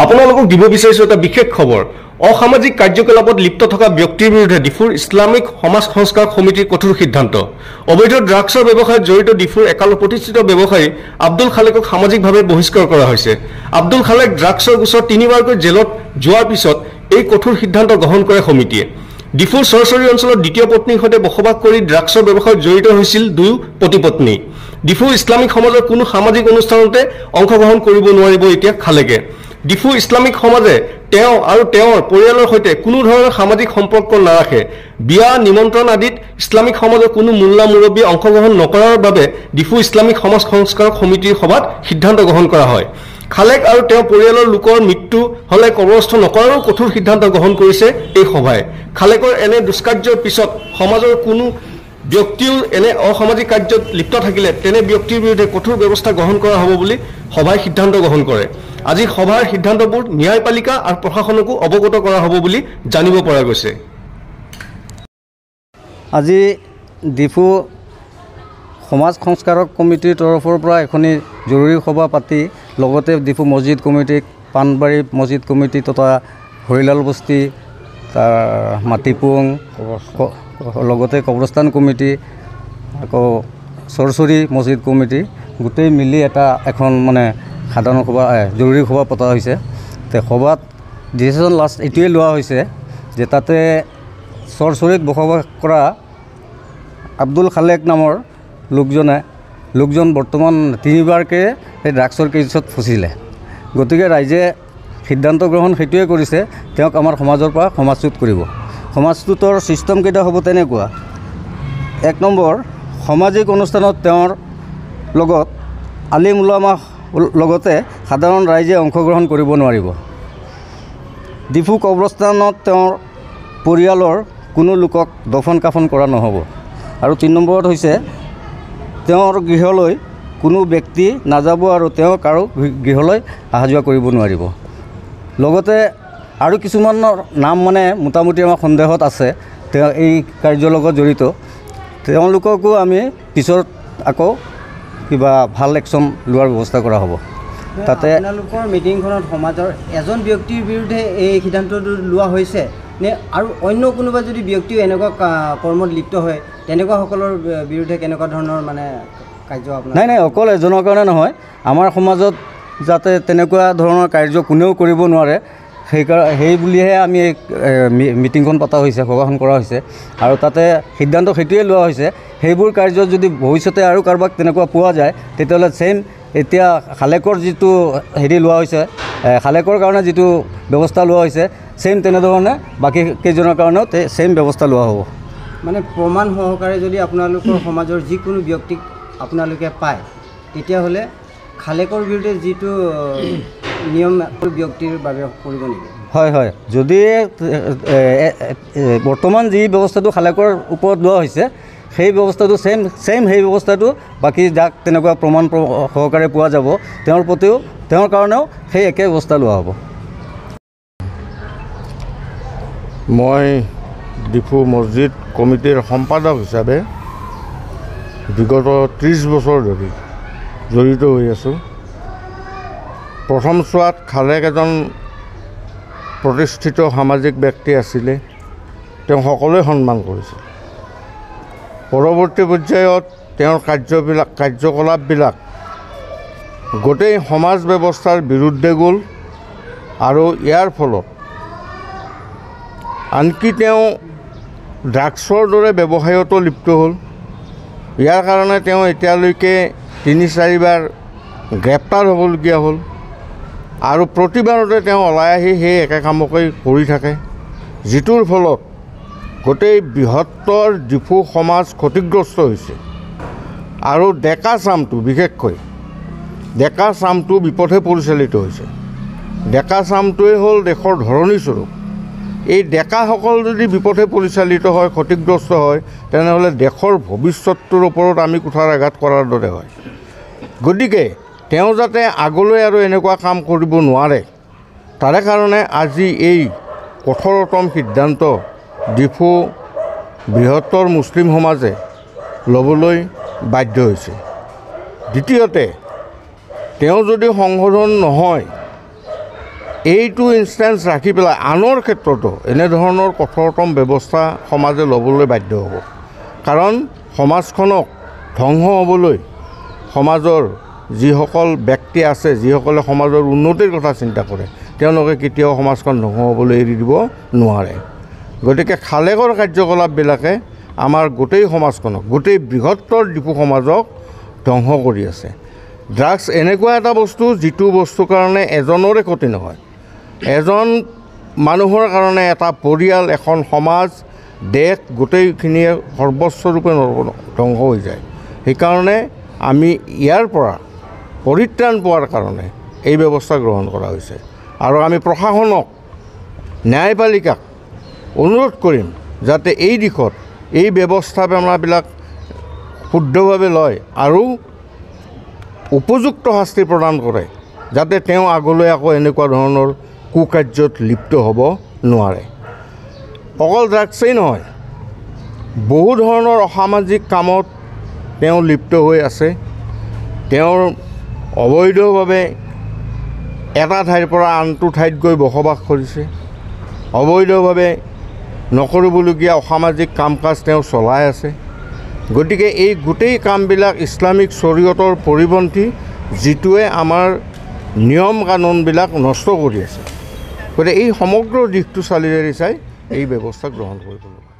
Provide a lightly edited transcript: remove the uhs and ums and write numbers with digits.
আপোনালোকক দিব বিচাৰিছোঁ এটা বিশেষ খবৰ। অসামাজিক কাৰ্যকলাপত লিপ্ত থকা ব্যক্তিৰ বিৰুদ্ধে ডিফুৰ ইছলামিক সমাজ সংস্কাৰ সমিতিৰ কঠোৰ সিদ্ধান্ত। অবৈধ ড্ৰাগছৰ ব্যৱসায়ত জড়িত ডিফুৰ একালৰ প্ৰতিষ্ঠিত ব্যৱসায়ী আব্দুল খালেকক সামাজিকভাৱে বহিষ্কাৰ কৰা হৈছে। আব্দুল খালেক ড্ৰাগছৰ গোচৰত 3বাৰকৈ জেলত যোৱাৰ পিছত এই কঠোৰ সিদ্ধান্ত গ্ৰহণ কৰে সমিতিয়ে। ডিফুৰ চৰচৰী অঞ্চলত দ্বিতীয় পত্নীৰ সৈতে বসবাস কৰি ড্ৰাগছৰ ব্যৱসায়ত জড়িত হৈছিল দুয়ো পতি পত্নী। ডিফুৰ ইছলামিক সমাজৰ কোনো সামাজিক অনুষ্ঠানতে অংশগ্ৰহণ কৰিব নোৱাৰিব এতিয়া খালেকে। ডিফু ইছলামিক সমাজে তেওঁ আৰু তেওঁৰ পৰিয়ালৰ সৈতে কোনো ধৰণৰ সামাজিক সম্পৰ্ক নাৰাখে। বিয়া নিমন্ত্ৰণ আদিত ইছলামিক সমাজৰ কোনো মোল্লা মুৰব্বীয়ে অংশগ্ৰহণ নকৰাৰ বাবে ডিফু ইছলামিক সমাজ সংস্কাৰ সমিতিৰ সভাত সিদ্ধান্ত গ্ৰহণ কৰা হয়। খালেক আৰু তেওঁৰ পৰিয়ালৰ লোকৰ মৃত্যু হলে কবৰস্থ নকৰাৰো কঠোৰ সিদ্ধান্ত গ্ৰহণ কৰিছে এই সভাই। খালেকৰ এনে দুষ্কাৰ্যৰ পিছত সমাজৰ কোনো ব্যক্তিও এনে অসামাজিক কাৰ্যত লিপ্ত থাকিলে তেনে ব্যক্তিৰ বিৰুদ্ধে কঠোৰ ব্যৱস্থা গ্ৰহণ কৰা হ'ব বুলি সভাই সিদ্ধান্ত গ্ৰহণ কৰে। আজি সভাৰ সিদ্ধান্তবোৰ ন্যায়পালিকা আৰু প্ৰশাসনকো অৱগত কৰা হ'ব বুলি জানিব পৰা গৈছে। আজি ডিফু সমাজ সংস্কাৰক কমিটিৰ তৰফৰ পৰা এখনি জৰুৰী সভা পাতি লগতে ডিফু মছজিদ কমিটিক পাণবাৰী মছজিদ কমিটি তথা হৰিলাল বস্তি তাৰ মাটিপুং লগতে কবৰস্থান কমিটি আকৌ চৰচৰী মছজিদ কমিটি গোটেই মিলি এখন মানে সাধাৰণ সভা জৰুৰী সভা পতা হৈছে। তে সভাত ডিচিশ্যন লাষ্ট এইটোৱে লোৱা হৈছে যে তাতে চৰচৰীত বসবাস কৰা আব্দুল খালেক নামৰ লোকজন বৰ্তমান 3বাৰকৈ সেই ড্ৰাগছৰ কেছত ফচিলে। গতিকে ৰাইজে সিদ্ধান্ত গ্ৰহণ সেইটোৱে কৰিছে তেওঁক আমাৰ সমাজৰ পৰা সমাজচ্যুত কৰিব। সমাজচ্যুতৰ ছিষ্টেমকেইটা হ'ব তেনেকুৱা: 1 নম্বৰ, সামাজিক অনুষ্ঠানত তেওঁৰ লগত আলিম উলামা লগতে সাধাৰণ ৰাইজে অংশগ্ৰহণ কৰিব নোৱাৰিব। ডিফু কবৰস্থানত তেওঁৰ পৰিয়ালৰ কোনো লোকক দফন কাফন কৰা নহ'ব। আৰু 3 নম্বৰত হৈছে তেওঁৰ গৃহলৈ কোনো ব্যক্তি নাযাব আৰু তেওঁ কাৰো গৃহলৈ অহা যোৱা কৰিব নোৱাৰিব। লগতে আৰু কিছুমানৰ নাম মানে মোটামুটি আমাৰ সন্দেহত আছে তেওঁ এই কাৰ্যৰ লগত জড়িত। তেওঁলোককো আমি পিছত আকৌ কিবা ভাল একশ্যন লোৱাৰ ব্যৱস্থা কৰা হ'ব। তাতে আপোনালোকৰ মিটিংখনত সমাজৰ এজন ব্যক্তিৰ বিৰুদ্ধে এই সিদ্ধান্তটো লোৱা হৈছে নে আৰু অন্য কোনোবা যদি ব্যক্তিও এনেকুৱা কৰ্মত লিপ্ত হয় তেনেকুৱাসকলৰ বিৰুদ্ধে কেনেকুৱা ধৰণৰ মানে কাৰ্য আপোনাৰ? নাই অকল এজনৰ কাৰণে নহয়, আমাৰ সমাজত যাতে তেনেকুৱা ধৰণৰ কাৰ্য কোনেও কৰিব নোৱাৰে সেই বুলিহে আমি মিটিংখন পতা হৈছে, সভাখন কৰা হৈছে। আৰু তাতে সিদ্ধান্ত সেইটোৱে লোৱা হৈছে সেইবোৰ কাৰ্যত যদি ভৱিষ্যতে আৰু কাৰোবাক তেনেকুৱা পোৱা যায় তেতিয়াহ'লে ছেইম এতিয়া খালেকৰ যিটো লোৱা হৈছে, খালেকৰ কাৰণে যিটো ব্যৱস্থা লোৱা হৈছে ছেইম তেনেধৰণে বাকী কেইজনৰ কাৰণেও ছেইম ব্যৱস্থা লোৱা হ'ব। মানে প্ৰমাণ সহকাৰে যদি আপোনালোকৰ সমাজৰ যিকোনো ব্যক্তিক আপোনালোকে পায় তেতিয়াহ'লে খালেকৰ বিৰুদ্ধে যিটো নিয়ম ব্যক্তিৰ বাবে কৰিব নেকি? হয়, যদি বৰ্তমান যি ব্যৱস্থাটো খালেকৰ ওপৰত লোৱা হৈছে সেই ব্যৱস্থাটো ছেইম সেই ব্যৱস্থাটো বাকী যাক তেনেকুৱা প্ৰমাণ সহকাৰে পোৱা যাব তেওঁৰ কাৰণেও সেই একে ব্যৱস্থা লোৱা হ'ব। মই ডিফু মছজিদ কমিটিৰ সম্পাদক হিচাপে বিগত 30 বছৰ ধৰি জড়িত হৈ আছোঁ। প্ৰথম চোৱাত খালেক এজন প্ৰতিষ্ঠিত সামাজিক ব্যক্তি আছিলে, তেওঁ সকলোৱে সন্মান কৰিছিল। পৰৱৰ্তী পৰ্যায়ত তেওঁৰ কাৰ্যকলাপবিলাক গোটেই সমাজ ব্যৱস্থাৰ বিৰুদ্ধে গ'ল আৰু ইয়াৰ ফলত আনকি তেওঁ ড্ৰাগছৰ দৰে ব্যৱসায়তো লিপ্ত হ'ল। ইয়াৰ কাৰণে তেওঁ এতিয়ালৈকে 3-4 বাৰ গ্ৰেপ্তাৰ হ'বলগীয়া হ'ল আৰু প্ৰতিবাৰতে তেওঁ ওলাই আহি সেই একে কামকেই কৰি থাকে, যিটোৰ ফলত গোটেই বৃহত্তৰ ডিফু সমাজ ক্ষতিগ্ৰস্ত হৈছে। আৰু ডেকা চামটো বিশেষকৈ ডেকা চামটো বিপথে পৰিচালিত হৈছে। ডেকা চামটোৱে হ'ল দেশৰ ধৰণীস্বৰূপ। এই ডেকাসকল যদি বিপথে পৰিচালিত হয়, ক্ষতিগ্ৰস্ত হয়, তেনেহ'লে দেশৰ ভৱিষ্যতটোৰ ওপৰত আমি কুঠাৰ আঘাত কৰাৰ দৰে হয়। গতিকে তেওঁ যাতে আগলৈ আৰু এনেকুৱা কাম কৰিব নোৱাৰে তাৰে কাৰণে আজি এই কঠোৰতম সিদ্ধান্ত ডিফু বৃহত্তৰ মুছলিম সমাজে ল'বলৈ বাধ্য হৈছে। দ্বিতীয়তে তেওঁ যদি সংশোধন নহয় এইটো ইনষ্টেঞ্চ ৰাখি পেলাই আনৰ ক্ষেত্ৰতো এনেধৰণৰ কঠোৰতম ব্যৱস্থা সমাজে ল'বলৈ বাধ্য হ'ব। কাৰণ সমাজখনক ধ্বংস হ'বলৈ সমাজৰ যিসকল ব্যক্তি আছে, যিসকলে সমাজৰ উন্নতিৰ কথা চিন্তা কৰে, তেওঁলোকে কেতিয়াও সমাজখন ধ্বংস হ'বলৈ এৰি দিব নোৱাৰে। গতিকে খালেকৰ কাৰ্যকলাপবিলাকে আমাৰ গোটেই সমাজখনক, গোটেই বৃহত্তৰ ডিফু সমাজক ধ্বংস কৰি আছে। ড্ৰাগছ এনেকুৱা এটা বস্তু যিটো বস্তুৰ কাৰণে এজনৰে ক্ষতি নহয়, এজন মানুহৰ কাৰণে এটা পৰিয়াল, এখন সমাজ, দেশ গোটেইখিনিয়ে সৰ্বস্বৰূপে ধ্বংস হৈ যায়। সেইকাৰণে আমি ইয়াৰ পৰা পৰিত্ৰাণ পোৱাৰ কাৰণে এই ব্যৱস্থা গ্ৰহণ কৰা হৈছে। আৰু আমি প্ৰশাসনক, ন্যায়পালিকাক অনুৰোধ কৰিম যাতে এই দিশত এই ব্যৱস্থাপনাবিলাক শুদ্ধভাৱে লয় আৰু উপযুক্ত শাস্তি প্ৰদান কৰে, যাতে তেওঁ আগলৈ আকৌ এনেকুৱা ধৰণৰ কুকাৰ্যত লিপ্ত হ'ব নোৱাৰে। অকল ড্ৰাগছেই নহয়, বহু ধৰণৰ অসামাজিক কামত তেওঁ লিপ্ত হৈ আছে। তেওঁৰ অবৈধভাৱে এটা ঠাইৰ পৰা আনটো ঠাইত গৈ বসবাস কৰিছে, অবৈধভাৱে নকৰিবলগীয়া অসামাজিক কাম কাজ তেওঁ চলাই আছে। গতিকে এই গোটেই কামবিলাক ইছলামিক শৰীয়তৰ পৰিপন্থী, যিটোৱে আমাৰ নিয়ম কানুনবিলাক নষ্ট কৰি আছে। গতিকে এই সমগ্ৰ দিশটো চালি জাৰি চাই এই ব্যৱস্থা গ্ৰহণ কৰিব লাগিব।